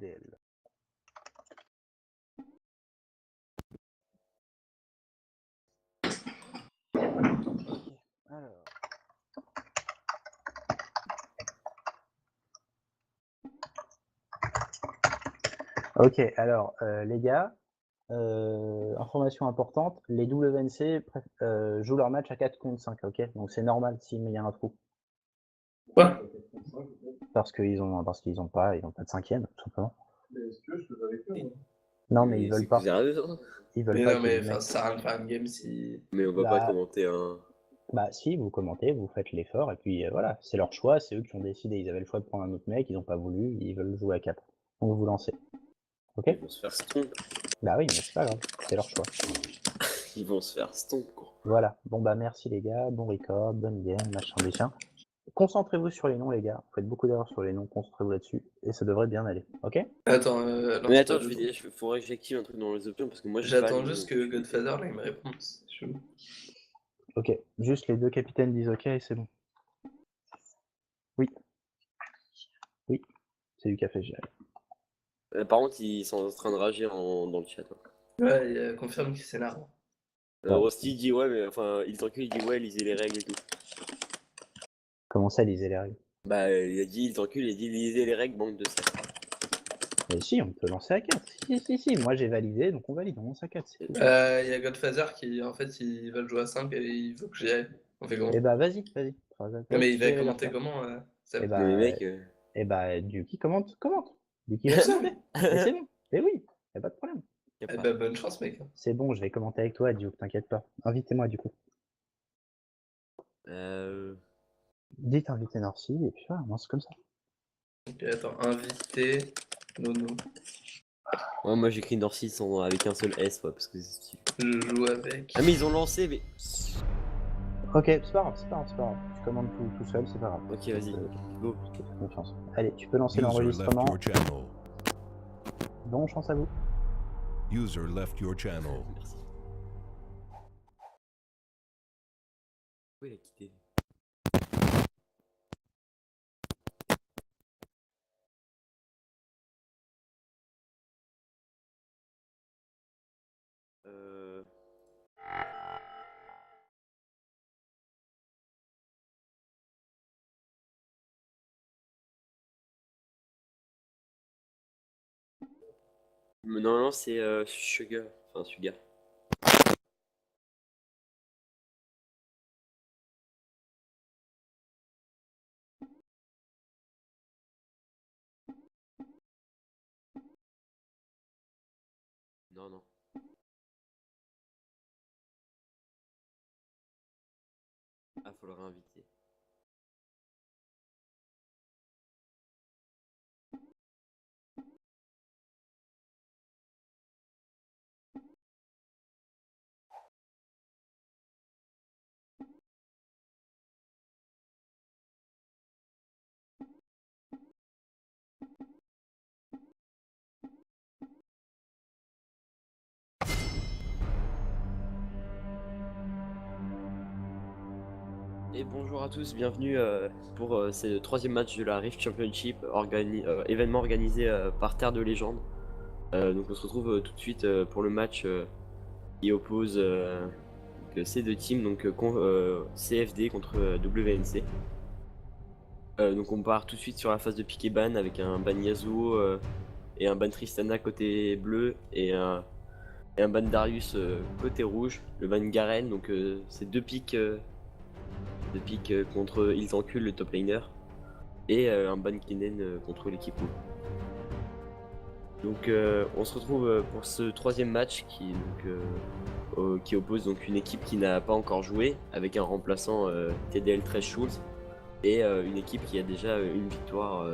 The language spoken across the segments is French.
DL. Alors. Ok, alors les gars, information importante, les WNC jouent leur match à 4 contre 5, ok? Donc c'est normal s'il y a un trou. Quoi? Parce qu'ils ont pas de cinquième, tout simplement. Mais est-ce que je peux avec eux? Non, mais ils veulent pas. Ils veulent mais pas. Non, mais ça sert à rien de faire une game si. Mais on va pas commenter un. Bah si, vous commentez, vous faites l'effort, et puis voilà, c'est leur choix, c'est eux qui ont décidé, ils avaient le choix de prendre un autre mec, ils n'ont pas voulu, ils veulent jouer à 4. Donc vous lancez. Ok? Ils vont se faire stomp. Bah oui, mais c'est pas grave, c'est leur choix. Ils vont se faire stomp, quoi. Voilà, bon bah merci les gars, bon record, bonne game, machin, machin. Concentrez-vous sur les noms les gars, vous faites beaucoup d'erreurs sur les noms, concentrez-vous là-dessus, et ça devrait bien aller, ok? Attends, mais attends, faudrait que j'active un truc dans les options, parce que moi j'attends juste que Godfather là il me réponde. Ok, juste les deux capitaines disent ok et c'est bon. Oui. Oui, c'est du café géré. Par contre, ils sont en train de rager dans le chat. Ouais, il confirme que c'est là. Rusty dit ouais, mais enfin, il t'encule, il dit ouais, lisez les règles et tout. Comment ça, lisez les règles? Bah, il a dit, il t'encule, il a dit lisez les règles, banque de ça. Mais si, on peut lancer à 4. Si, moi j'ai validé, donc on valide, on lance à 4. Il y a Godfather qui, en fait, il va jouer à 5 et il veut que j'y aille. On fait comment? Eh bah vas-y. Mais il va commenter comment Eh bah, eh bah, Duki commente. Duki va commenter. Et c'est bon. Et oui, y'a pas de problème. Eh bah, bonne chance, mec. C'est bon, je vais commenter avec toi, Duke, t'inquiète pas. Invitez-moi du coup. Dites inviter Norcy, et puis voilà, moi c'est comme ça. Ok, attends, invité Nono. Ouais, moi j'écris Norcy avec un seul S, ouais, parce que c'est stylé. Je joue avec. Ah, mais ils ont lancé, mais. Ok, c'est pas grave. Tu commandes tout seul, c'est pas grave. Ok, vas-y, go. Fais confiance. Allez, tu peux lancer l'enregistrement. Bonne chance à vous. User left your channel. Merci. Où il a quitté? Non, c'est Sugar. Enfin, Sugar. Non. Ah, faut le réinviter. Et bonjour à tous, bienvenue pour ce troisième match de la Rift Championship, événement organisé par Terre de Légende. Donc on se retrouve tout de suite pour le match qui oppose ces deux teams, donc CFD contre WNC. Donc on part tout de suite sur la phase de pick et ban avec un ban Yasuo et un ban Tristana côté bleu et un ban Darius côté rouge. Le ban Garen, donc c'est deux picks contre Il t'encule, le top laner, et un ban Kinen contre l'équipe rouge. Donc on se retrouve pour ce troisième match qui oppose donc une équipe qui n'a pas encore joué avec un remplaçant TDL 13 Schulz et une équipe qui a déjà une victoire,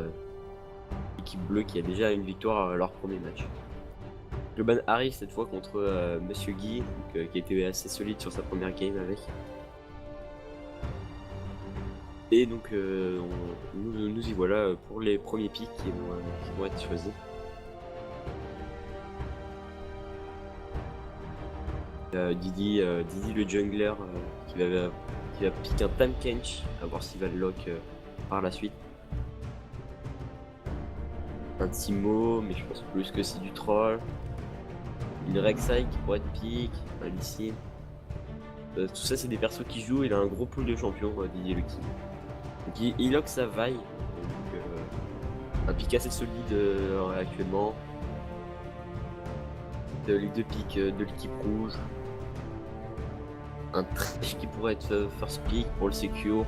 équipe bleue qui a déjà une victoire à leur premier match. Le ban arrive cette fois contre Monsieur Guy, donc, qui était assez solide sur sa première game avec. Et donc nous y voilà pour les premiers picks qui vont être choisis. Didi le jungler qui va piquer un Tam Kench, à voir s'il va le lock par la suite. Un un Timo, mais je pense plus que c'est du troll. Une Rek'Sai qui pourrait être pique, un Lee Sin. Tout ça, c'est des persos qui jouent. Il a un gros pool de champions, Didier Lucky. Donc il lock sa vaille. Donc, un pick assez solide actuellement. Les deux picks de l'équipe rouge. Un Thresh qui pourrait être first pick pour le secure.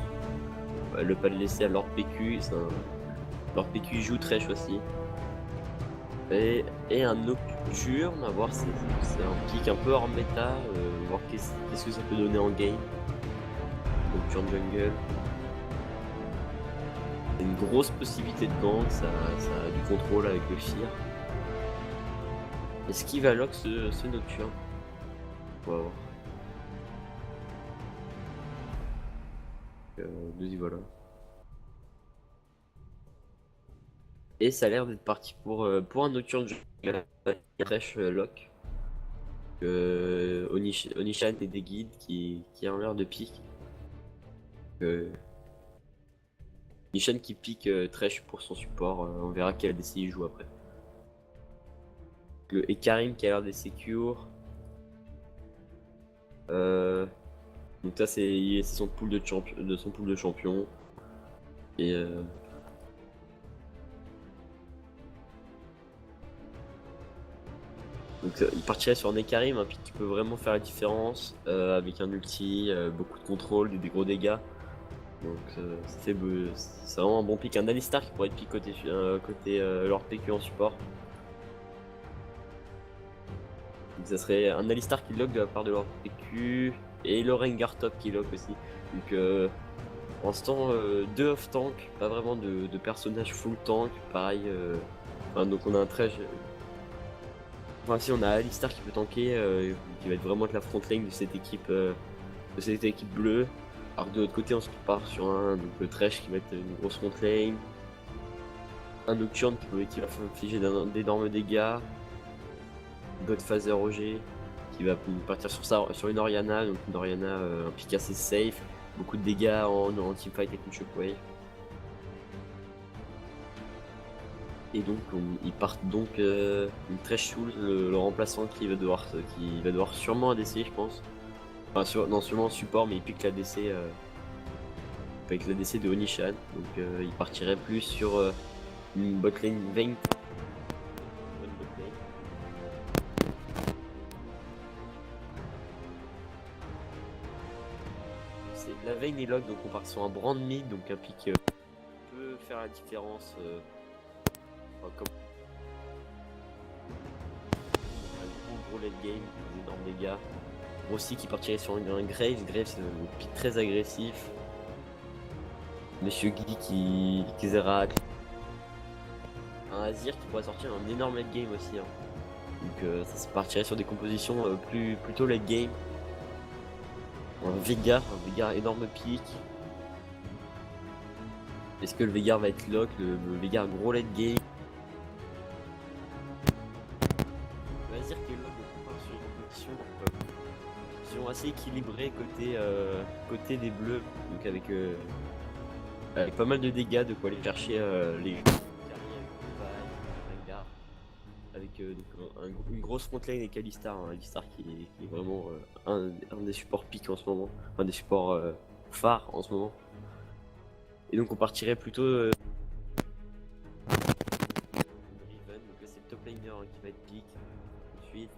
Le pas le laisser à Lord PQ. Lord PQ joue Thresh aussi. Et un Nocturne, à voir, c'est un pick un peu hors méta, voir qu'est-ce que ça peut donner en game. Nocturne jungle. C'est une grosse possibilité de gank, ça a du contrôle avec le Fear. Est-ce qu'il va lock ce Nocturne? On va voir. Voilà. Et ça a l'air d'être parti pour un Nocturne Thresh lock. Onishan et des guides qui ont l'air de pique. Onishan qui pique Thresh pour son support, on verra quel ADC il joue après. Et Karim qui a l'air des secure. Donc ça c'est son pool de champion. Et donc il partirait sur Nekarim, un pick qui peut vraiment faire la différence, avec un ulti, beaucoup de contrôle, des gros dégâts. Donc c'est vraiment un bon pick. Un Alistar qui pourrait être pick côté Lord PQ en support. Donc ça serait un Alistar qui lock de la part de Lord PQ et le Rengar top qui lock aussi. Donc pour l'instant 2 off tank, pas vraiment de personnages full tank, pareil. Donc on a un Thresh. Enfin, si on a Alistar qui peut tanker, qui va être vraiment de la front lane de cette équipe bleue. Alors de l'autre côté on se prépare sur donc le Thresh qui va être une grosse front lane. Un Nocturne qui va infliger d'énormes dégâts. Godfather OG qui va partir sur une Orianna, donc une Orianna un pick assez safe, beaucoup de dégâts en teamfight avec une shockwave. Et donc ils partent donc une Thresh Soul, le remplaçant qui va devoir sûrement ADC je pense. Enfin non sûrement en support, mais il pique l'ADC avec l'ADC de Onishan. Donc il partirait plus sur une botlane Vayne. La Vayne est lock, donc on part sur un brand mid, donc un pick qui peut faire la différence. Comme un gros late game, des énormes dégâts. Aussi qui partirait sur un Graves. Graves c'est un pick très agressif. Monsieur Guy qui zéra. Un Azir qui pourrait sortir un énorme late game aussi. Donc ça se partirait sur des compositions plutôt late game. Un Veigar énorme pick. Est-ce que le Veigar va être lock? Le Veigar gros late game. Le Azir qui est lock, donc on part sur une compétition assez équilibrée côté des bleus, donc avec pas mal de dégâts, de quoi aller chercher les avec une grosse frontline avec Alistar, Alistar qui est vraiment un des supports piques en ce moment, un des supports phares en ce moment. Et donc on partirait plutôt Riven, donc là c'est le top laner qui va être pique. Ensuite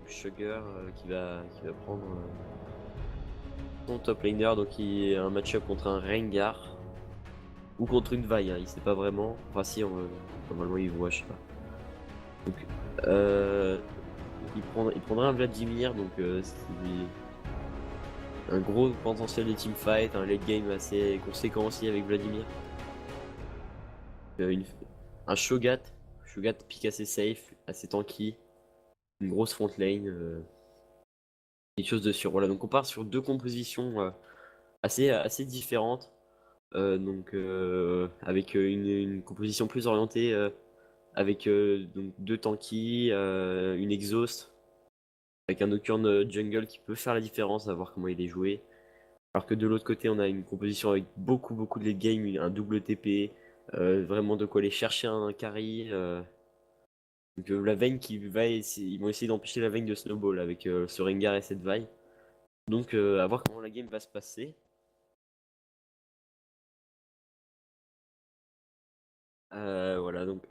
Sugar qui va prendre son top laner, donc il est un match-up contre un Rengar ou contre une vaille, il sait pas vraiment. Enfin si, normalement il voit, je sais pas. Donc il prendrait un Vladimir, donc c'est un gros potentiel de teamfight, un late game assez conséquent aussi avec Vladimir. Un Shogat pick assez safe, assez tanky, une grosse front lane, quelque chose de sûr. Voilà, donc on part sur deux compositions assez différentes, donc avec une composition plus orientée, avec donc deux tanky, une exhaust, avec un Nocturne jungle qui peut faire la différence, à voir comment il est joué. Alors que de l'autre côté, on a une composition avec beaucoup de late game, un double TP, vraiment de quoi aller chercher un carry. Donc la Vayne ils vont essayer d'empêcher la Vayne de snowball avec ce Rengar et cette Vi. Donc à voir comment la game va se passer. Voilà, donc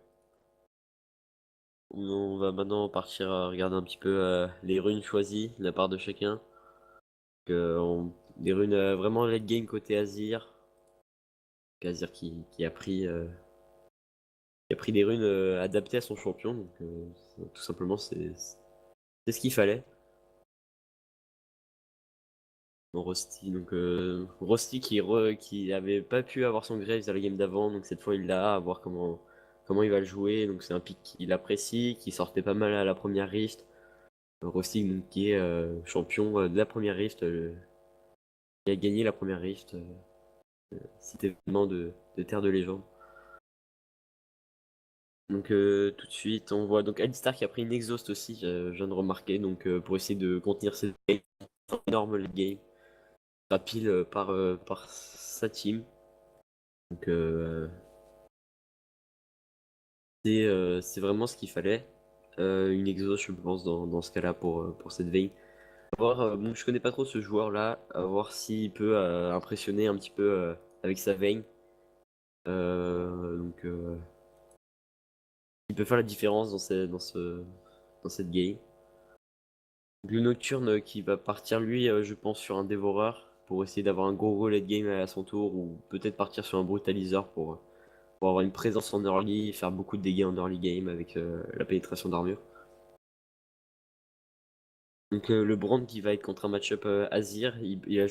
on va maintenant partir à regarder un petit peu les runes choisies de la part de chacun. Des runes vraiment late game côté Azir. Azir qui a pris des runes adaptées à son champion. Donc tout simplement c'est ce qu'il fallait. Rosti, donc Rosti qui avait pas pu avoir son Graves à la game d'avant, donc cette fois il l'a, à voir comment il va le jouer. Donc c'est un pick qu'il apprécie, qui sortait pas mal à la première Rift. Rosti donc, qui est champion de la première Rift, qui a gagné la première Rift, cet événement de Terre de Légende. Donc tout de suite on voit donc Alistar qui a pris une exhaust aussi, je viens de remarquer, donc pour essayer de contenir cette énorme late game. Pile par sa team. Donc c'est vraiment ce qu'il fallait. Une exhaust, je pense, dans ce cas-là pour cette veille. Bon, je connais pas trop ce joueur-là, à voir s'il peut impressionner un petit peu avec sa veine. Donc il peut faire la différence dans cette game. Le Nocturne qui va partir lui, je pense, sur un dévoreur pour essayer d'avoir un gros late game à son tour, ou peut-être partir sur un brutaliseur pour avoir une présence en early, faire beaucoup de dégâts en early game avec la pénétration d'armure. Donc le Brand qui va être contre un match-up Azir, il a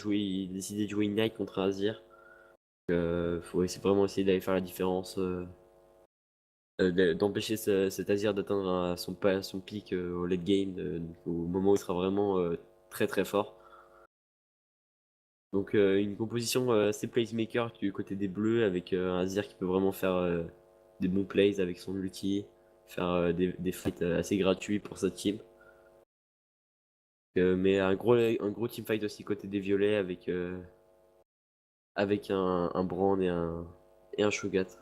décidé de jouer Ignite contre un Azir. Faut vraiment essayer d'aller faire la différence, d'empêcher cet Azir d'atteindre son pic au late game, au moment où il sera vraiment très très fort. Donc une composition assez placemaker du côté des bleus avec un Azir qui peut vraiment faire des bons plays avec son ulti, faire des fights assez gratuits pour sa team. Mais un gros teamfight aussi côté des violets avec un Brand et un Shogat.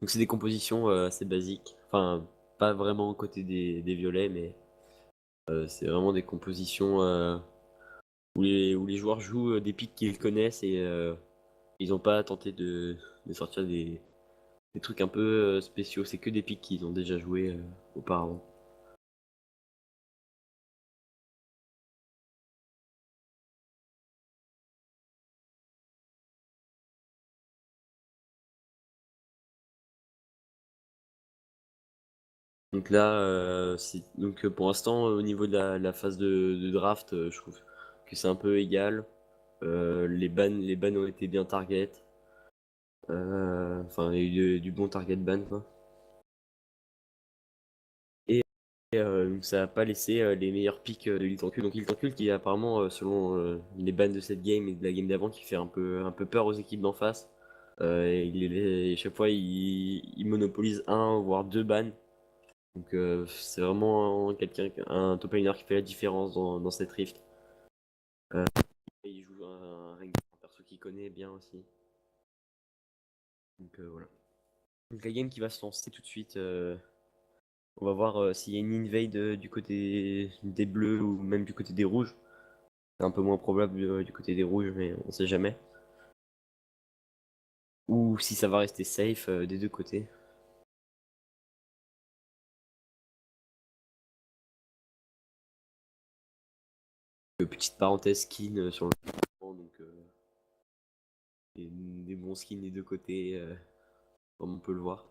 Donc c'est des compositions assez basiques. Enfin, pas vraiment côté des violets, mais c'est vraiment des compositions où les joueurs jouent des pics qu'ils connaissent et ils n'ont pas tenté de sortir des trucs un peu spéciaux. C'est que des pics qu'ils ont déjà joué auparavant. Donc là, pour l'instant, au niveau de la phase de draft, je trouve que c'est un peu égal. Les bans ont été bien target. Enfin, il y a eu du bon target ban, quoi. Et donc ça n'a pas laissé les meilleurs picks de Litancul. Donc Litancul qui apparemment, selon les bans de cette game et de la game d'avant, qui fait un peu peur aux équipes d'en face. Chaque fois, il monopolise un, voire deux bans. Donc c'est vraiment un top laner qui fait la différence dans cette rift. Il joue un perso qu'il connaît bien aussi. Donc voilà. Donc la game qui va se lancer tout de suite. On va voir s'il y a une invade du côté des bleus ou même du côté des rouges. C'est un peu moins probable du côté des rouges, mais on sait jamais. Ou si ça va rester safe des deux côtés. Petite parenthèse skin sur le donc des bons skins des deux côtés, comme on peut le voir.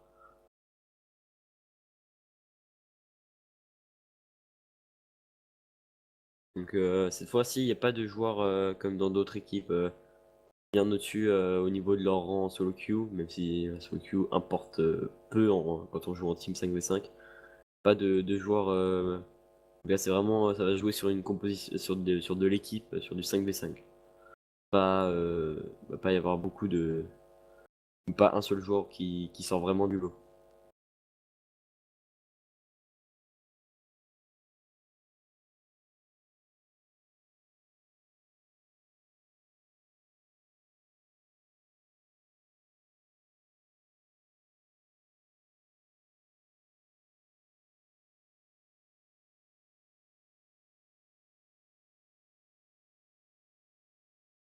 Donc cette fois-ci, il n'y a pas de joueurs comme dans d'autres équipes bien au-dessus au niveau de leur rang en solo queue, même si solo queue importe peu quand on joue en team 5v5. Pas de joueurs. Là, c'est vraiment, ça va jouer sur une composition, sur de l'équipe, sur du 5v5. Va pas y avoir pas un seul joueur qui sort vraiment du lot.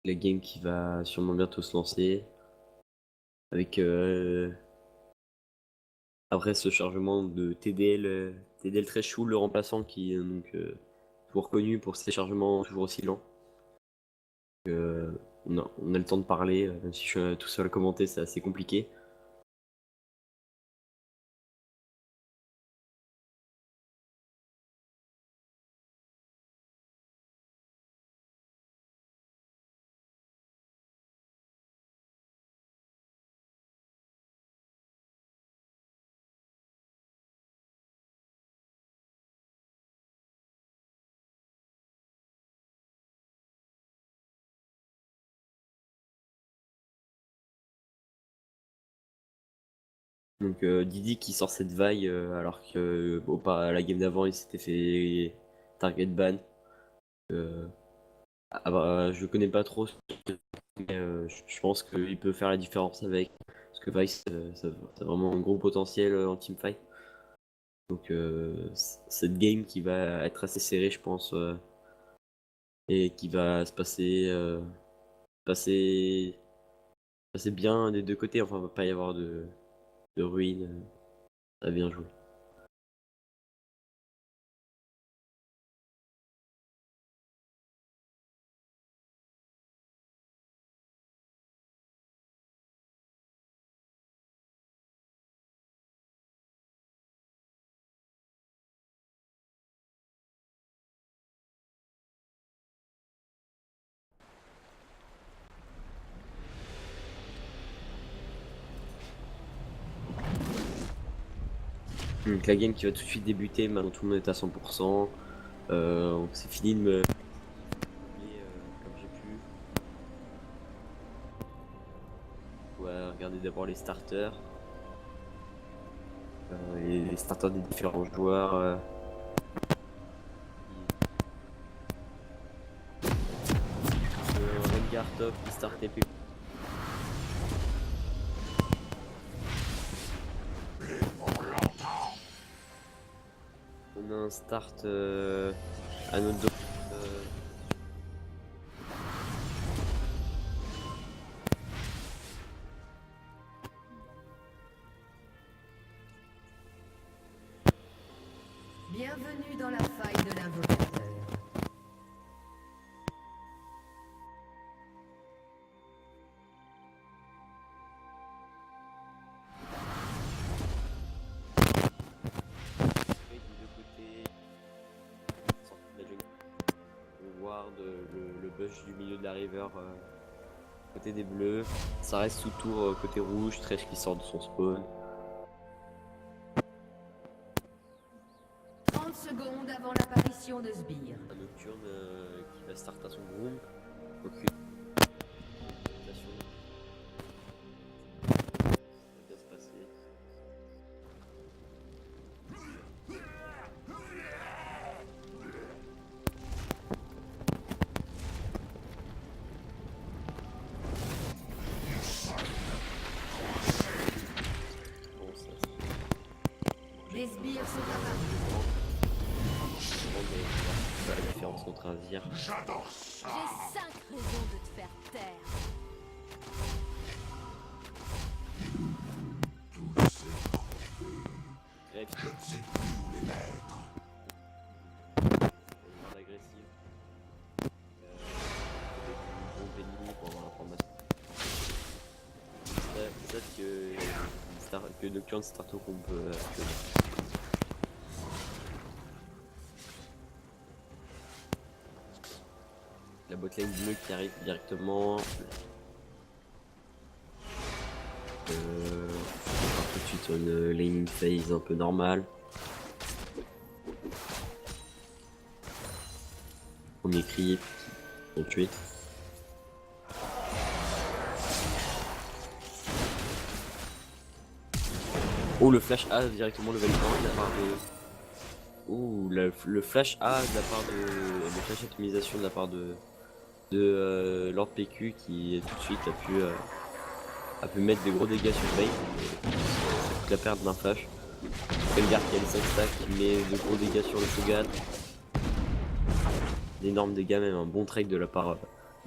la game qui va sûrement bientôt se lancer. Avec après ce chargement de TDL très chou, le remplaçant qui est donc toujours connu pour ses chargements toujours aussi lents. On a le temps de parler, même si je suis tout seul à commenter, c'est assez compliqué. Donc Didi qui sort cette vaille alors que pas la game d'avant il s'était fait target ban. Je connais pas trop, mais je pense qu'il peut faire la différence avec. Parce que Vice, ça a vraiment un gros potentiel en teamfight. Donc cette game qui va être assez serrée, je pense, et qui va se passer bien des deux côtés. Enfin, il va pas y avoir de ruine. Ça a bien joué. Donc la game qui va tout de suite débuter, maintenant tout le monde est à 100%. Donc c'est fini de me comme j'ai pu. On va regarder d'abord les starters. Les starters des différents joueurs. Rengar top qui start TP. On a un start à notre dos. Bienvenue dans la faille de l'invocateur. Le bush du milieu de la river côté des bleus. Ça reste sous tour côté rouge, Thresh qui sort de son spawn. 30 secondes avant l'apparition de Sbire. Un Nocturne qui va start à son groom. Donc ça va se passer. Les sbires sont apparus. La différence entre un Zir. J'ai 5 raisons de te faire taire. Grave. Agressif. Bon béni pour avoir l'information. C'est que Nocturne start au comp la botlane bleue qui arrive directement. On part tout de suite sur une laning phase un peu normale. Premier creep, on tué. Oh, le flash A directement level 1 de la part de... Ouh, le flash A de la part de... Le flash optimisation de la part de Lord PQ qui tout de suite a pu mettre des gros dégâts sur Base. La perte d'un flash. Rengar qui a les 5 stacks qui met de gros dégâts sur le Shogun. D'énormes dégâts, même un bon trade de la part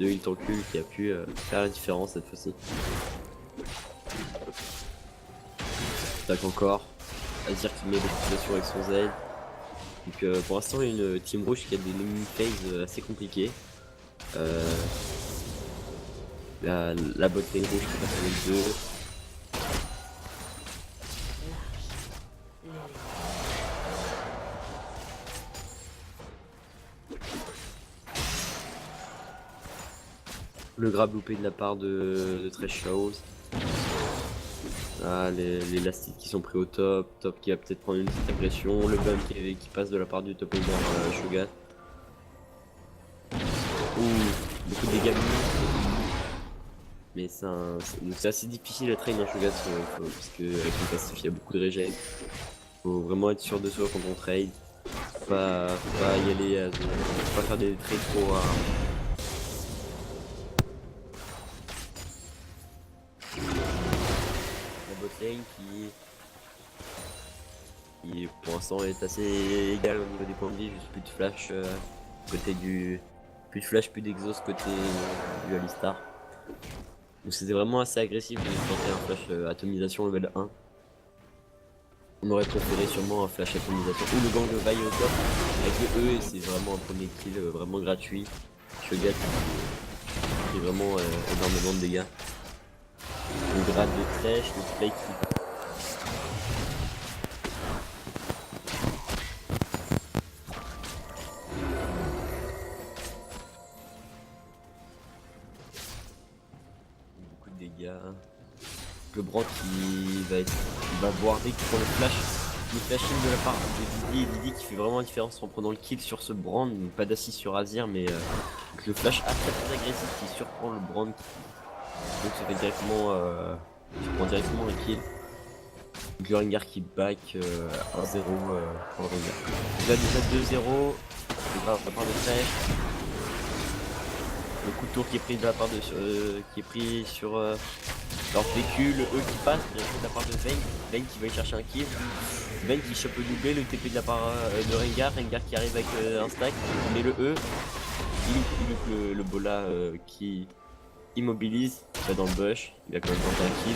de Iltancul qui a pu faire la différence cette fois-ci. Attaque encore. Azir qui met des situations avec son Z. Donc pour l'instant une team rouge qui a des mini phases assez compliquées. La bot lane rouge qui passe avec 2. Le grab loupé de la part de Thresh House. Ah, les lastiques qui sont pris au top, top qui va peut-être prendre une petite agression, le bump qui passe de la part du top laner Shogun. Ouh, beaucoup de dégâts. Mais c'est assez difficile à train un Shogun parce qu'avec le passif il y a beaucoup de régène. Faut vraiment être sûr de soi quand on trade. Faut pas y aller, faut pas faire des trades trop rares. Botlane qui pour l'instant est assez égal au niveau des points de vie, juste plus de flash côté du. Plus de flash, plus d'exhaust côté du Alistar. Donc c'était vraiment assez agressif de tenter un flash atomisation level 1. On aurait préféré sûrement un flash atomisation ou le gang de vaille au top avec le E et c'est vraiment un premier kill vraiment gratuit. Shogat qui fait vraiment énormément de dégâts. Le grade de Thresh, le play qui... Beaucoup de dégâts. Le Brand qui va voir dès qu'il prend le flashing de la part de Didi et Didi qui fait vraiment la différence en prenant le kill sur ce Brand, donc pas d'assist sur Azir mais le flash très agressif qui surprend le Brand. Donc ça fait directement, prend directement un kill. Le Rengar qui back 1-0 pour le Rengar. Il va déjà 2-0, de la part de Thresh. Le coup de tour qui est pris de la part de qui est pris sur leur PQ, le E qui passe, bien sûr de la part de Vayne. Vayne qui va y chercher un kill. Vayne qui chope le doublé, le TP de la part de Rengar. Rengar qui arrive avec un stack, mais le E, il loupe le bola qui immobilise, il va dans le bush, il va quand même tenter un kill.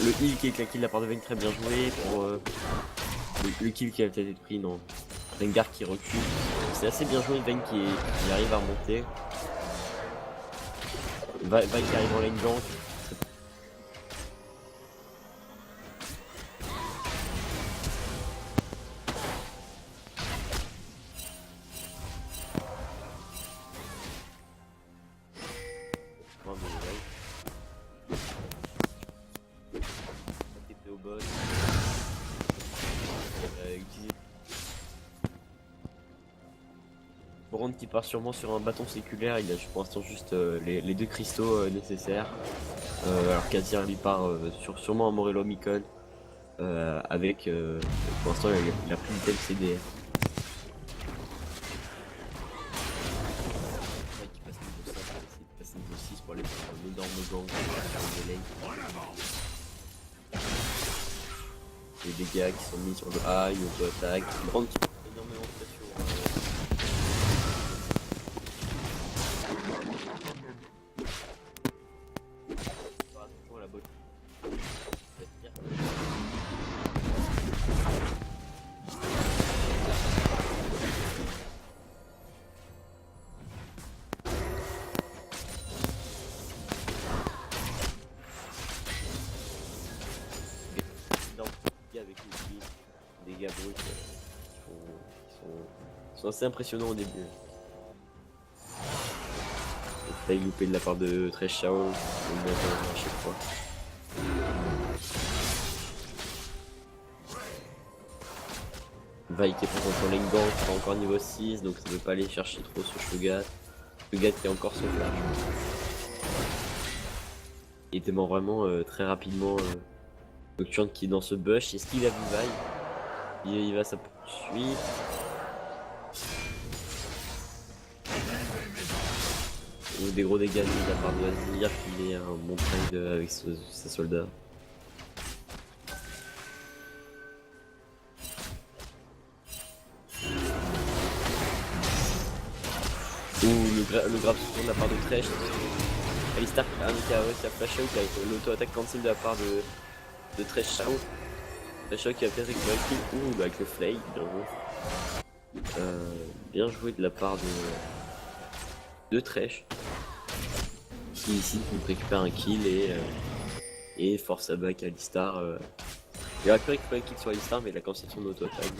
Le heal qui est claqué de la part de Vayne, très bien joué pour le kill qui a peut-être été pris, non. Rengar qui recule, c'est assez bien joué, Vayne qui arrive à remonter. Vayne qui arrive en lane gank. Brand qui part sûrement sur un bâton séculaire, il a pour l'instant juste les deux cristaux nécessaires. Alors qu'Azir lui part sûrement un Morello Micon avec pour l'instant il a plus d'item CDR. Qui passe niveau 5, il passe niveau 6 pour aller faire un énorme gang sur les lanes. Les dégâts qui sont mis sur le A, une auto-attaque, Brand qui prend énormément de pression. Avec les dégâts bruts qui sont assez impressionnants au début. Faille loupé de la part de Thresh House, à chaque fois. Vaille qui est présent en lane gank, pas encore niveau 6, donc ça ne veut pas aller chercher trop sur Shogat. Shogat qui a encore son flash. Il était mort vraiment très rapidement. Nocturne qui est dans ce bush, est-ce qu'il a vu Vaille? Il va sa poursuite. Des gros dégâts de la part de Azir qui met un bon trade avec ses soldats. Ou le grab de la part de Thresh. Alistar qui a réussi à flash out avec l'auto-attaque cancel de la part de Thresh Shao. Thresh Shao qui va peut-être récupérer le kill. Ouh, avec le Flay, bien joué. Bien joué de la part de Thresh. Qui ici récupère un kill et force à back Alistar. Il aurait pu récupérer un kill sur Alistar, mais il a cancel son auto-attaque.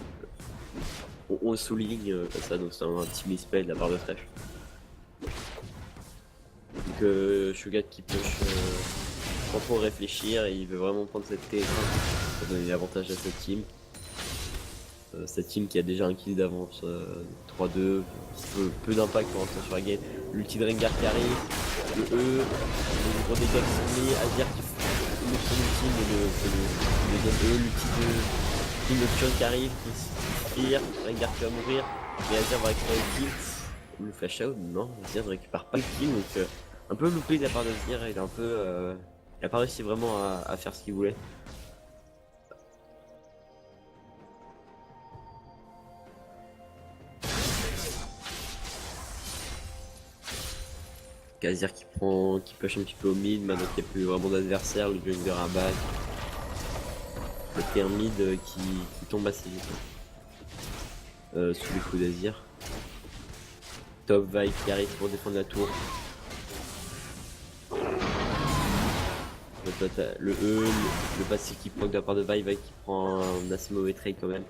On souligne comme ça, donc c'est un petit misplay de la part de Thresh. Donc Shogat qui push sans trop réfléchir, et il veut vraiment prendre cette T1 pour donner l'avantage à cette team. Cette team qui a déjà un kill d'avance, 3-2, peu d'impact pour l'instant sur la game. L'ulti de Rengar qui arrive, le E, les gros dégâts qui sont mis, Azir qui met son ulti, mais le deuxième E, l'ulti de Nocturne qui arrive, qui tire, Rengar qui va mourir, mais Azir va récupérer le kill. Le flash out, non, Azir ne récupère pas le kill, donc un peu loupé de la part d'Azir, il a un peu, il a pas réussi vraiment à faire ce qu'il voulait. Azir qui push un petit peu au mid, maintenant qu'il n'y a plus vraiment d'adversaire, le jungler à back. Le tier mid qui tombe assez vite. Sous les coups d'Azir. Top Vi qui arrive pour défendre la tour. Le E, le passif qui proc de la part de Vi qui prend un assez mauvais trade quand même.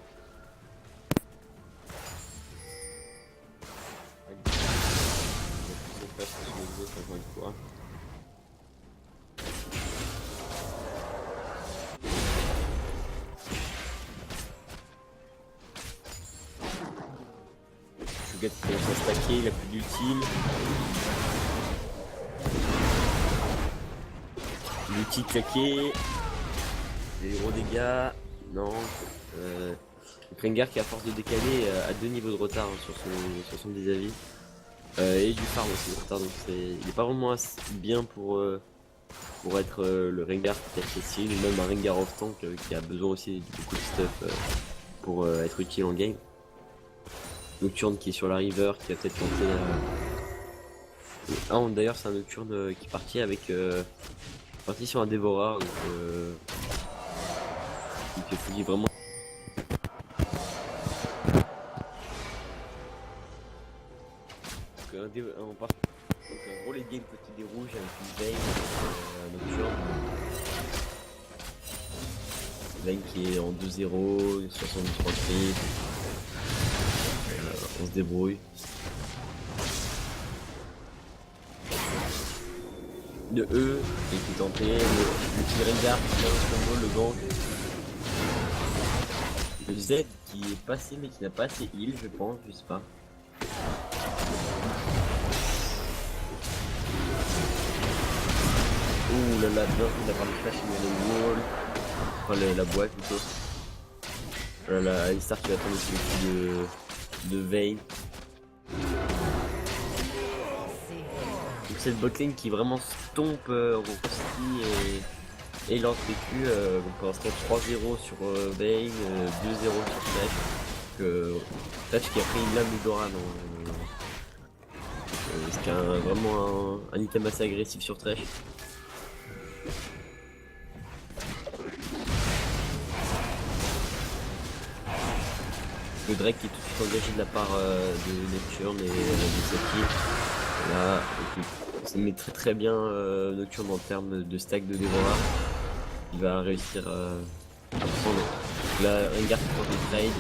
Shogat qui commence à stacker, il a plus d'ultime. L'ulti claqué. Les gros dégâts. Non. Rengar qui a force de décaler à 2 niveaux de retard sur son vis-à-vis. Et du farm aussi de retard, donc il est pas vraiment assez bien pour être le Rengar qui est accessible, ou même un Rengar off tank qui a besoin aussi de beaucoup de stuff pour être utile en game. Nocturne qui est sur la river, qui va peut-être tenter d'ailleurs c'est un Nocturne qui est parti avec parti sur un Dévoreur, donc il faut vraiment. On part donc un gros late game côté des rouges avec une Vayne, Nocturne. Vayne qui est en 2-0, 63 creep. On se débrouille. Le E qui est tenté, le petit Rengar qui lance le combo, le gank. Le Z qui est passé mais qui n'a pas assez heal, je pense, je sais pas. Ouh là là, bien joué d'avoir le flash et le wall. Enfin la boîte plutôt. Oh là là, Alistar qui va tomber sur le coup de Vayne. Donc cette botlane qui vraiment stomp Rosti et lance PQ. Donc pour l'instant 3-0 sur Vayne, 2-0 sur Thresh. Thresh qui a pris une lame d'Udora dans ce qui est vraiment un item assez agressif sur Thresh. Le Drake qui est tout de suite engagé de la part de Nocturne et de Saki. Là, ça met très bien Nocturne en termes de stack de Dévoreur. Il va réussir à prendre. Là, Rengar qui prend des trades.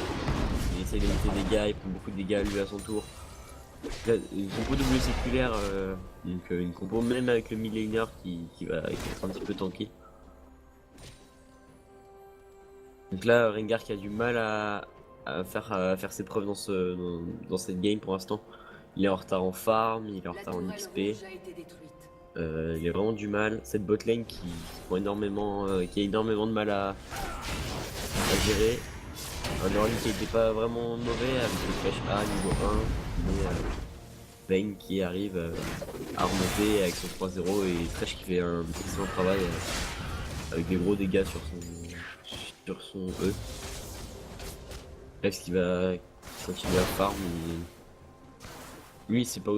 Il essaie de limiter des dégâts, il prend beaucoup de dégâts lui à son tour. Là, une compo double séculaire, donc une compo même avec le mid-laner qui va être un petit peu tanky. Donc là, Rengar qui a du mal à faire ses preuves dans cette game pour l'instant. Il est en retard en farm, il est en retard en XP. Il a vraiment du mal. Cette botlane qui a énormément de mal à gérer. Un early qui n'était pas vraiment mauvais avec le flash A niveau 1. Mais Vayne qui arrive à remonter avec son 3-0 et Thresh qui fait un excellent travail avec des gros dégâts sur son E. Bref, qui va continuer à farm Lui, c'est pas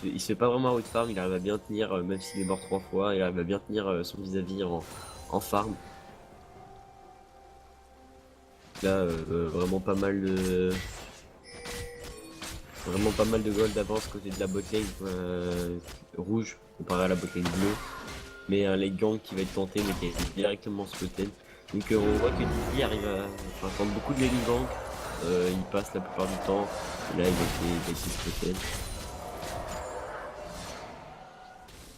il se fait pas vraiment out farm, il arrive à bien tenir, même s'il est mort 3 fois, il arrive à bien tenir son vis-à-vis en farm. Là, vraiment pas mal de gold d'avance côté de la botlane rouge comparé à la botlane bleue. Mais un late gang qui va être tenté mais qui est directement spoté. Donc on voit que Dizzy arrive à prendre beaucoup de lane gang. Il passe la plupart du temps. Et là il a été spoté.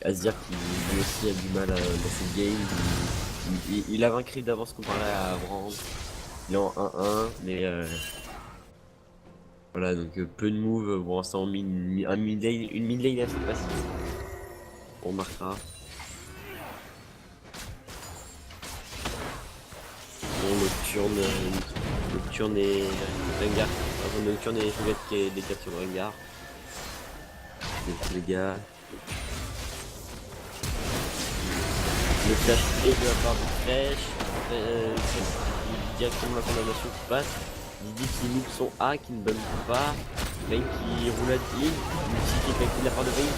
À se dire qu'il lui aussi a du mal dans cette game. Il a 20 creeps d'avance comparé à Brand. Il est en 1-1 mais voilà, donc peu de moves pour l'instant, une mid lane assez facile. On remarquera. Bon, Nocturne et Rengar. Enfin, Nocturne et Chougette qui est des 4 sur Rengar. Les gars. Le flash est de la part de Fresh. Directement la condamnation qui passe. Didi qui loupe son A, qui ne bonne pas. Vayne qui roule à 10. Multi qui est connecté de la part de Vayne.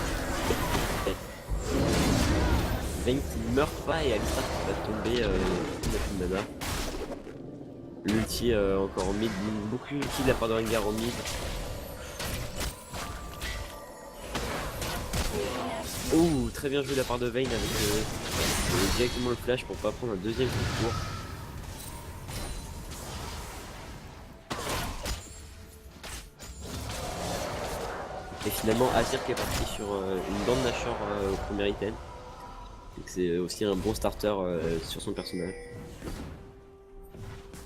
Vayne qui meurt pas et Alistar qui va tomber. Il a plus de mana. L'ulti encore en mid. Beaucoup d'ulti de la part de Rengar en mid. Oh, très bien joué de la part de Vayne avec directement le flash pour pas prendre un deuxième coup de tour. Et finalement Azir qui est parti sur une bande Nashor au premier item. Donc c'est aussi un bon starter sur son personnage.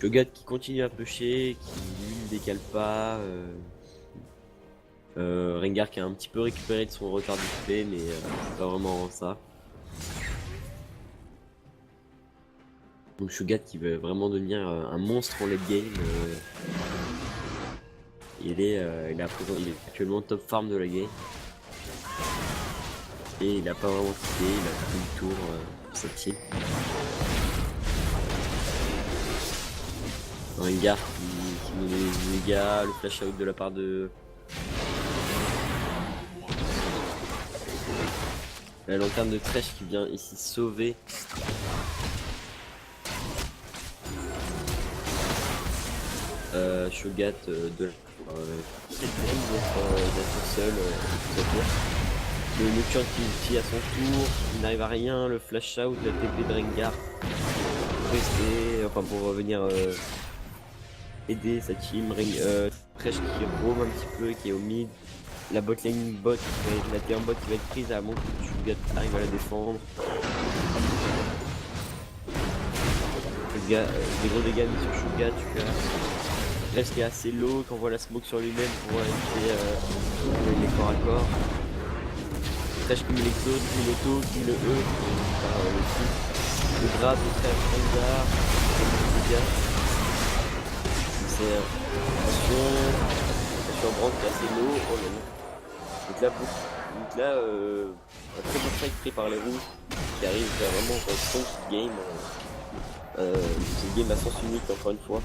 Cho'Gath qui continue à pusher, qui lui ne décale pas. Rengar qui a un petit peu récupéré de son retard d'XP mais c'est pas vraiment ça. Donc Cho'Gath qui veut vraiment devenir un monstre en late game. Il est actuellement top farm de la game. Et il a pas vraiment quitté, il a pris le tour pour cette team. Rengar qui met les dégâts, le flash out de la part de... La lanterne de Thresh qui vient ici sauver. Cho'Gath de d'être seul. Le Nocturne qui ulti à son tour, il n'arrive à rien, le flash out, la TP de Rengar pour rester, enfin pour revenir aider sa team. Thresh qui roam un petit peu et qui est au mid. La botlane bot, la T1 bot qui va être prise à mon Cho'Gath arrive à la défendre. Des gros dégâts mis sur Cho'Gath, Thresh qui est assez low, qui envoie la smoke sur lui-même pour éviter les corps à corps. Thresh qui met l'exo, qui met l'auto, qui met le E, le grab, le Thresh, Rengar, le dégâts. C'est attention Brand qui est assez low, oh là là. Donc là, un très bon fight pris par les rouges qui arrive vraiment son game. C'est une game à sens unique encore une fois.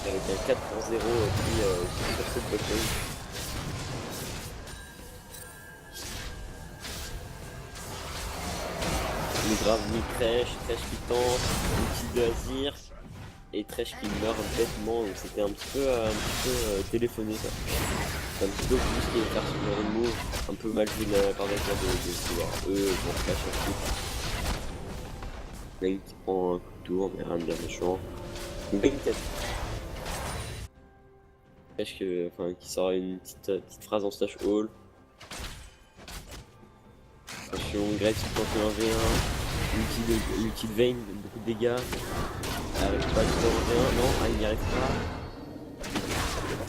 Avec un 4-0 pris sur cette botlane. Le grave mis Thresh qui tente, l'outil de Azir et Thresh qui meurt bêtement, donc c'était un petit peu téléphoné ça. C'est un petit peu plus ce qu'il est faire sur le genre de move, un peu mal joué de la part d'Azir de pouvoir pour flash ensuite. Vayne qui prend un coup de tour, mais rien de bien méchant. Vayne qui sort une petite phrase en slash all. Attention, Graves qui tente le 1v1. L'ulti de Vayne, beaucoup de dégâts. Il n'arrive pas à le 1v1, non, il n'y arrive pas.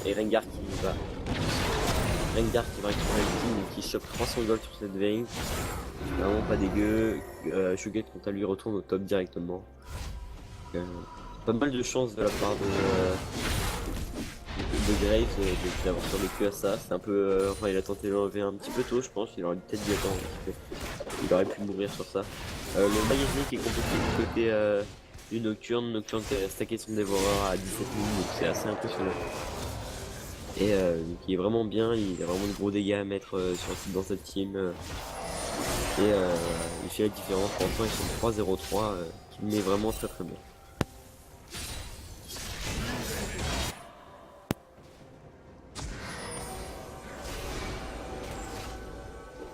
Et Rengar qui va récupérer le team, qui chope 300 gold sur cette Vayne. Vraiment pas dégueu. Cho'Gath quant à lui retourne au top directement. Pas mal de chance de la part de Graves d'avoir survécu à ça. C'est un peu. Enfin, il a tenté de l'enlever un petit peu tôt, je pense. Il aurait peut-être dû attendre un petit peu. Il aurait pu mourir sur ça. Le magazine qui est complété du côté du Nocturne. Nocturne qui a stacké son dévoreur à 17 minutes, donc c'est assez impressionnant. Et donc il est vraiment bien, il a vraiment de gros dégâts à mettre dans cette team. Et il fait la différence. Pour l'instant, ils sont 3-0-3, qui met vraiment très très bien.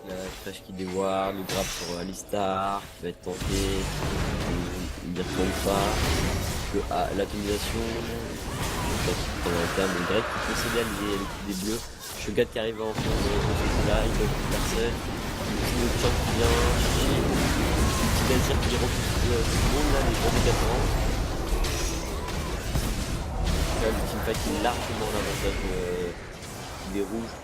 La Thresh qui dévoile, le grab sur Alistar, qui va être tenté, il ne retourne pas. L'atomisation, le terme de Drake qui peut céder à les coups des bleus. Shogat qui arrive en fond de là, il bloque personne. Le champ qui vient chercher. Le petit Azir qui repousse tout le monde là, les gros mégatons. Là, le teamfight qui est largement l'avantage des rouges.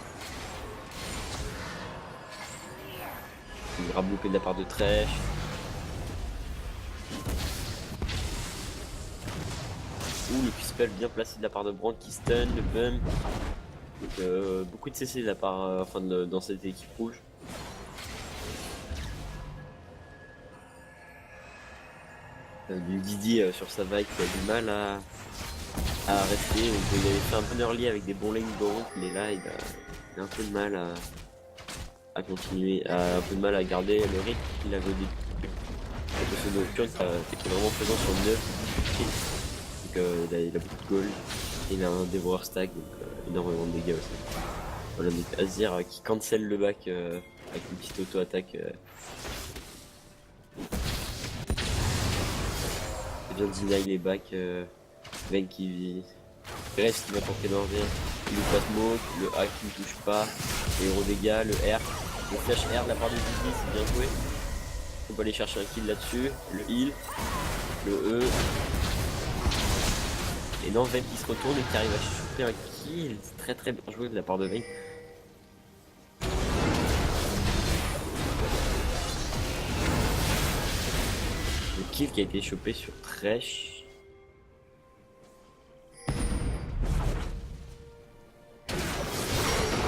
Il grab loupé de la part de Thresh. Le Q-spell bien placé de la part de Brand qui stun, le bump. Donc beaucoup de CC de la part dans cette équipe rouge. Du Didi sur sa vague qui a du mal à rester. Donc, il avait fait un bon early avec des bons lane bounce, mais là il a un peu de mal à continuer, un peu de mal à garder le rythme qu'il avait au début. Parce que Nocturne qui est vraiment présent sur 9 kills. Il a beaucoup de gold, il a un dévoreur stack, donc énormément de dégâts aussi. Voilà, donc Azir qui cancel le back avec une petite auto-attaque. Il vient de deny les backs. Vayne qui reste, qui va tenter l'envers. Il nous passe smoke, le A qui ne touche pas, les gros dégâts, le R, le flash R de la part de Didi, c'est bien joué. On va aller chercher un kill là-dessus, le heal, le E. Et non, Vayne qui se retourne et qui arrive à choper un kill. C'est très très bien joué de la part de Vayne. Le kill qui a été chopé sur Thresh.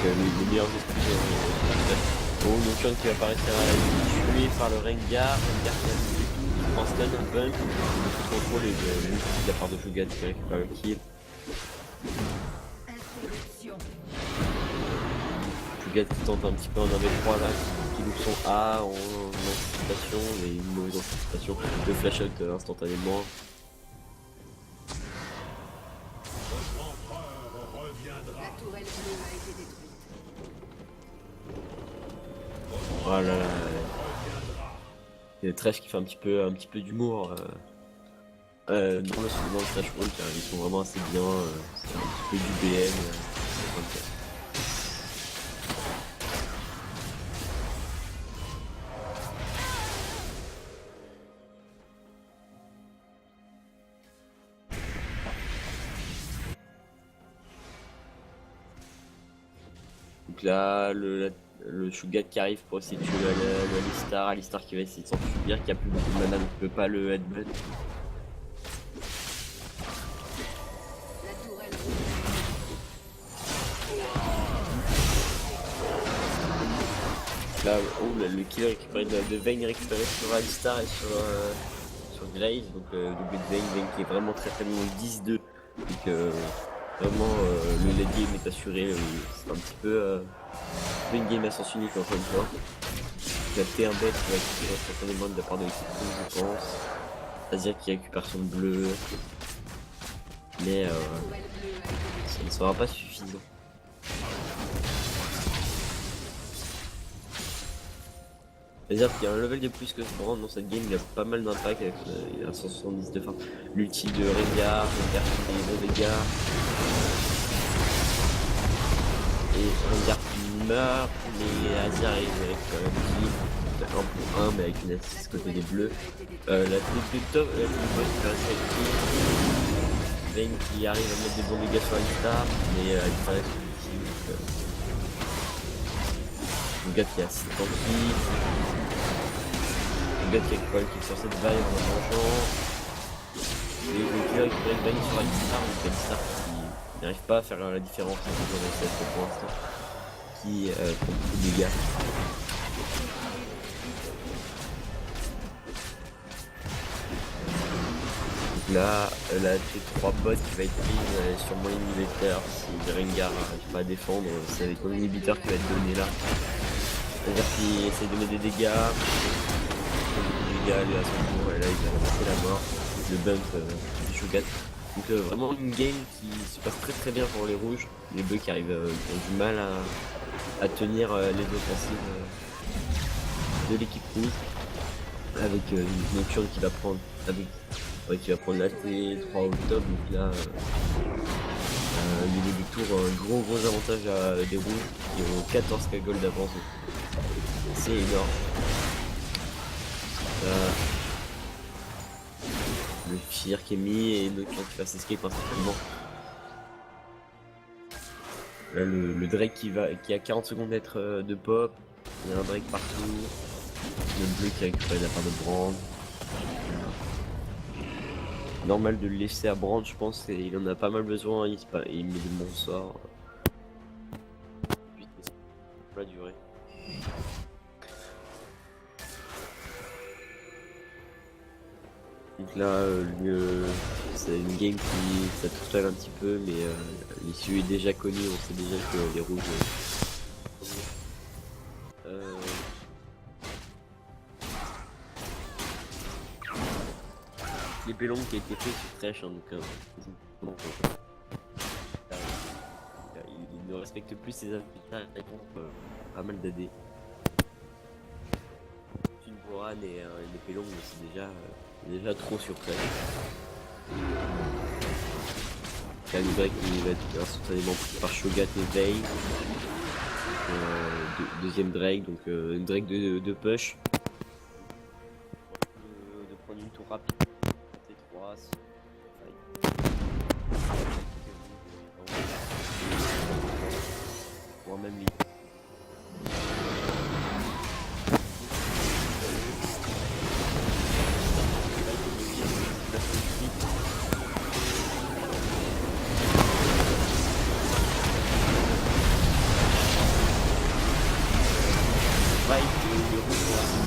Le meilleur esprits Bon, Nocturne qui va pas réussir à tuer par le Rengar. Rengar qui prend stun, un bump. Le contrôle et de la part de Shogat qui récupère le kill. Shogat qui tente un petit peu en 1v3 là, qui loupe son A en anticipation, mais une mauvaise anticipation. Le flash out instantanément. Voilà. Il y a Thresh qui fait un petit peu d'humour dans le Thresh World, car ils sont vraiment assez bien. C'est un petit peu du BM. Donc là, le Shogat qui arrive pour essayer de tuer Alistar qui va essayer de s'enfuir, qui a plus beaucoup de mana donc il peut pas le headbutt. Là, le kill récupéré de Vayne récupéré sur Alistar et sur Graves, donc doublé de Vayne qui est vraiment très très bon, 10-2. Donc vraiment le late game est assuré, c'est un petit peu une game à sens unique encore une fois. Il a fait un bot qui va récupérer certainement de la part de l'équipe rouge, je pense. Azir qui récupère son bleu. Mais ça ne sera pas suffisant. C'est-à-dire qu'il y a un level de plus que Brand dans cette game, il a pas mal d'impact avec il a 170 de fin. L'ulti de Rengar qui fait des bons dégâts. Et Rengar qui meurt, mais Azir arrive avec quand même qui fait 1 pour 1 mais avec une assist côté des bleus. La tête de top, la boss qui reste avec qui. Vayne qui arrive à mettre des bons dégâts sur Alistar, mais il traverse l'ulti. Le gars qui a 6 ans le gars qui est sur cette vague en mangeant. Et le qui a récupéré une vague sur Alistar, donc Alistar qui n'arrive pas à faire la différence dans le set pour l'instant. Qui prend beaucoup de dégâts. Donc là, la T3 bot qui va être prise sur mon inhibiteur. Si Rengar n'arrive pas à défendre, c'est avec mon inhibiteur qui va être donné là. C'est-à-dire qu'il essaie de mettre des dégâts. Lui à son tour, et là il va passer la mort. Le bump du Shogat. Donc vraiment une game qui se passe très très bien pour les rouges. Les bleus qui arrivent qui ont du mal à tenir les offensives de l'équipe rouge. Avec une nocturne qui va prendre la T3 au top. Donc là il y a des tours un gros avantage à des rouges qui ont 14 k gold d'avance. C'est énorme. Le Fear qui est mis et Nocturne qui va s'escape instantanément. Là le Drake qui a 40 secondes d'être de pop. Il y a un Drake partout. Le bleu qui a récupéré la part de Brand. Normal de le laisser à Brand, je pense, et il en a pas mal besoin, il met de bons sorts. Vite, mais ça va pas durer. Donc là, c'est une game qui ça tourne un petit peu, mais l'issue est déjà connue, on sait déjà que les rouges. Les pélons qui a été fait sur Thresh, hein, donc il ne respecte plus ses avantages, il répond pas mal d'AD. Une Boran et les pélons, c'est déjà trop sur Thresh. Là, le Drake qui va être instantanément pris par Shogat et Vayne. Deuxième Drake, donc une Drake de push. De prendre une tour rapide. Voire même lui.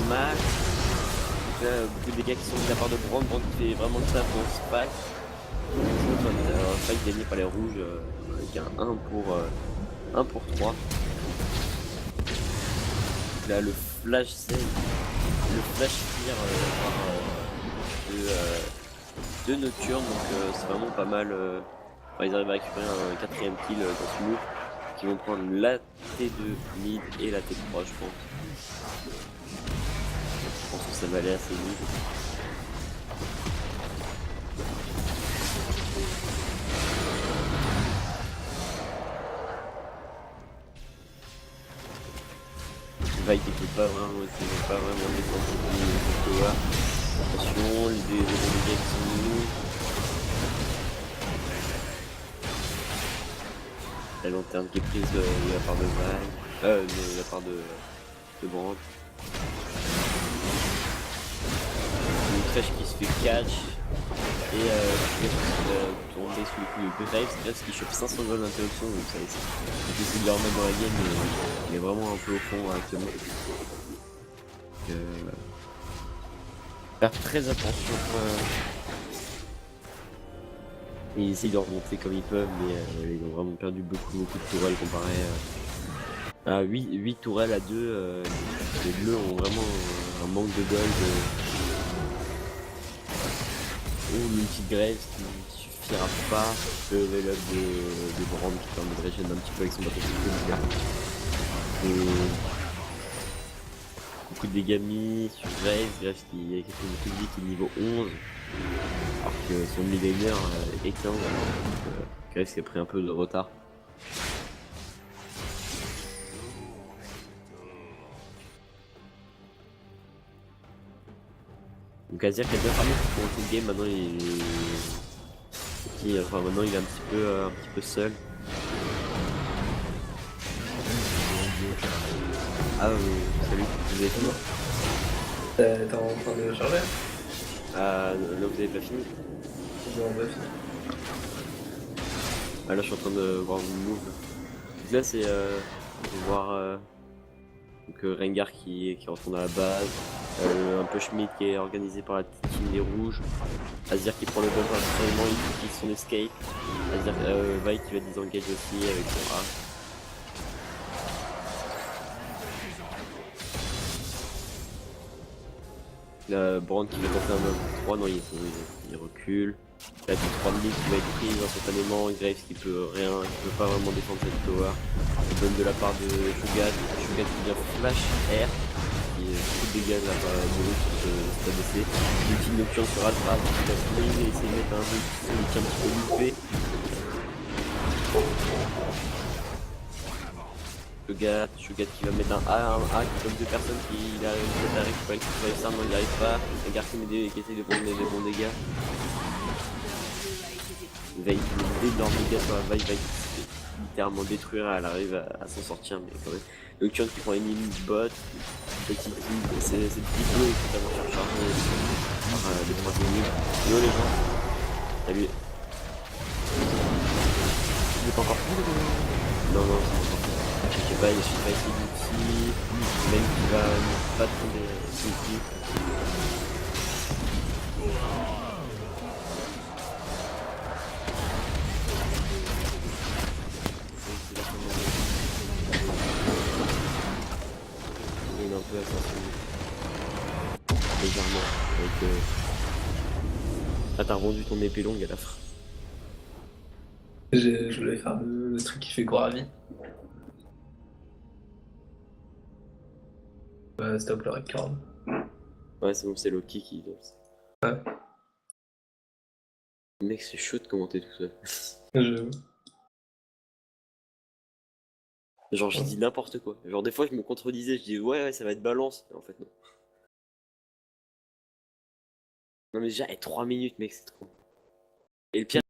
Mal. Là, beaucoup de dégâts qui sont de la part de Brand qui fait vraiment le taf dans ce pack. Un fight gagné par les rouges avec un 1 pour 3. Là le flash save, le flash tire de Nocturne, donc c'est vraiment pas mal. Ils arrivent à récupérer un 4ème kill dans ce move, qui vont prendre la T2 mid et la T3 je pense. Je pense que ça va aller assez vite. Vaille qui peut pas vraiment défendre le tower. Attention, les dégâts qui sont mis. La lanterne qui est prise de la part de Vaille, de la part de Brand. Une Thresh qui se fait catch et tourner sous le coup de Graves qui chope 500 gold d'interruption, donc ça essaie de le remettre dans la game, mais il est vraiment un peu au fond actuellement. Faire très attention. Ils essayent de remonter comme ils peuvent, mais ils ont vraiment perdu beaucoup de tourelles comparé à 8 tourelles à 2. Les bleus ont vraiment un manque de gold. Multi-Graves qui ne suffira pas. Le level up de Brand qui permet de régénérer un petit peu avec son bateau de beaucoup de dégâts mis sur Graves qui est quelque chose de public qui est niveau 11. Alors que son millénaire est 15. Graves qui a pris un peu de retard. Donc Azir qui a bien farmé pour le game, maintenant maintenant il est un petit peu seul. Ah salut, vous avez fini? T'es en train de charger? Ah là vous avez pas fini? Non, on va finir. Ah là je suis en train de voir une move. Donc là c'est de voir donc Rengar qui retourne à la base. Un peu Schmidt qui est organisé par la team des rouges. Azir qui prend le buff absolument, il utilise son escape. Azir, Vi qui va disengage aussi avec son A. Là, Brand qui va tenter un mode 3, non il recule. Là du 3 minutes qui va être prise instantanément, Graves qui peut pas vraiment défendre cette tower. Bonne de la part de Shogat qui vient flash R. Qui est beaucoup de dégâts là par Muru sur cet ADC. L'ultime nocturne sur Alpha qui va swing et essayer de mettre un jeu qui est un petit peu loupé. Shogat qui va mettre un A qui comme deux personnes qui arrive à récupérer le coup de non il n'y arrive pas. Un Garçon qui essaye de prendre des bons dégâts. Veille qui met d'énormes dégâts sur la Veille qui se fait littéralement détruire, elle arrive à s'en sortir mais quand même. Nocturne qui prend une ligne bot, petite ligne, c'est petit bleu qui est totalement surchargé par les 3 minutes. Yo les gens, salut. Il est pas encore fini Non, c'est pas encore fini. Je sais pas, il suffit pas essayer d'outils, même qui va pas tomber outils. Il est un peu assassiné. Légèrement. Avec Ah t'as rendu ton épée longue à la fin. Je voulais faire le truc qui fait Goravi. Stop le record. Ouais c'est bon, c'est Loki qui lance. Ouais. Mec c'est chaud de commenter tout seul. Genre j'ai dit n'importe quoi. Genre des fois je me contredisais, je dis ouais ça va être balance. Mais en fait non. Non mais déjà 3 minutes mec c'est trop. Et le pire